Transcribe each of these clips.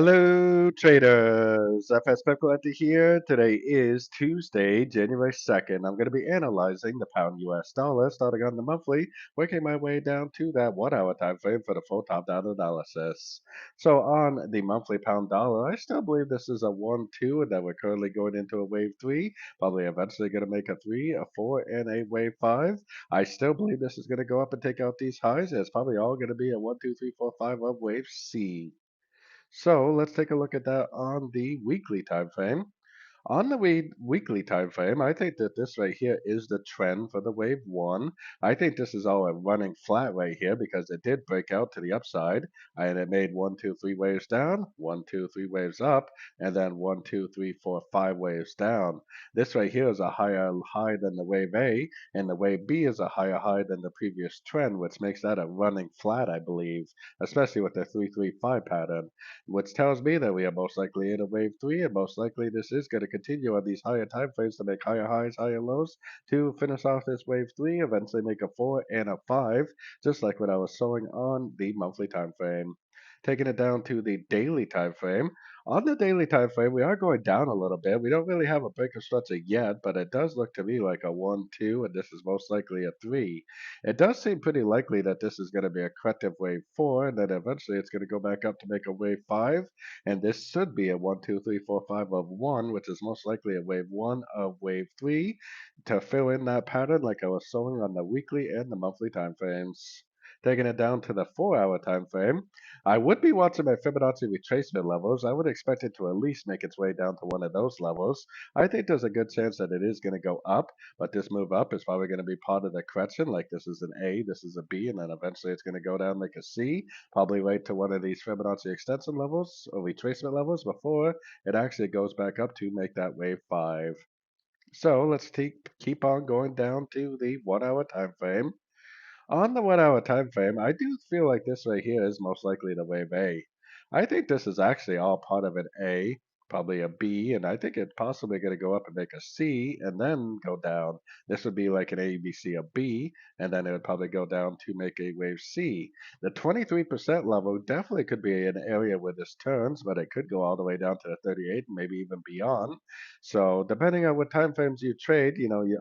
Hello, traders. FX Pip Collector here. Today is Tuesday, January 2nd. I'm going to be analyzing the pound US dollar starting on the monthly, working my way down to that 1 hour time frame for the full top down analysis. So, on the monthly pound dollar, I still believe this is a 1 2 and that we're currently going into a wave 3, probably eventually going to make a 3, a 4, and a wave 5. I still believe this is going to go up and take out these highs. It's probably all going to be a 1 2 3 4 5 of wave C. So let's take a look at that on the weekly time frame. On the weekly time frame, I think that this right here is the trend for the wave one. I think this is all a running flat right here because it did break out to the upside and it made 1, 2, 3 waves down, 1, 2, 3 waves up, and then 1, 2, 3, 4, 5 waves down. This right here is a higher high than the wave A, and the wave B is a higher high than the previous trend, which makes that a running flat, I believe, especially with the 3, 3, 5 pattern, which tells me that we are most likely in a wave 3, and most likely this is going to continue on these higher time frames to make higher highs, higher lows to finish off this wave 3, eventually make a 4 and a 5, just like what I was showing on the monthly time frame. Taking it down to the daily time frame. On the daily time frame, we are going down a little bit. We don't really have a breaker structure yet, but it does look to me like a 1, 2, and this is most likely a 3. It does seem pretty likely that this is going to be a corrective wave 4, and then eventually it's going to go back up to make a wave 5, and this should be a 1, 2, 3, 4, 5 of 1, which is most likely a wave 1 of wave 3 to fill in that pattern like I was showing on the weekly and the monthly time frames. Taking it down to the 4 hour time frame, I would be watching my Fibonacci retracement levels. I would expect it to at least make its way down to one of those levels. I think there's a good chance that it is going to go up, but this move up is probably going to be part of the correction. Like this is an A, this is a B, and then eventually it's going to go down like a C, probably right to one of these Fibonacci extension levels or retracement levels before it actually goes back up to make that wave 5. So let's keep on going down to the 1 hour time frame. On the 1 hour time frame, I do feel like this right here is most likely the wave A. I think this is actually all part of an A, probably a B, and I think it's possibly going to go up and make a C and then go down. This would be like an A, B, C, a B, and then it would probably go down to make a wave C. The 23% level definitely could be an area where this turns, but it could go all the way down to the 38 and maybe even beyond. So depending on what time frames you trade,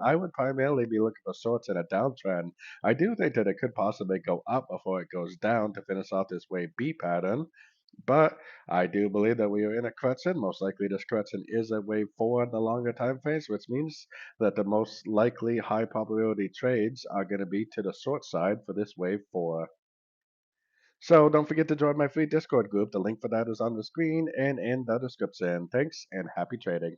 I would primarily be looking for shorts in a downtrend. I do think that it could possibly go up before it goes down to finish off this wave B pattern, but I do believe that we are in a correction. Most likely this correction is a wave 4 in the longer time frames, which means that the most likely high probability trades are going to be to the short side for this wave 4. So don't forget to join my free Discord group. The link for that is on the screen and in the description. Thanks and happy trading.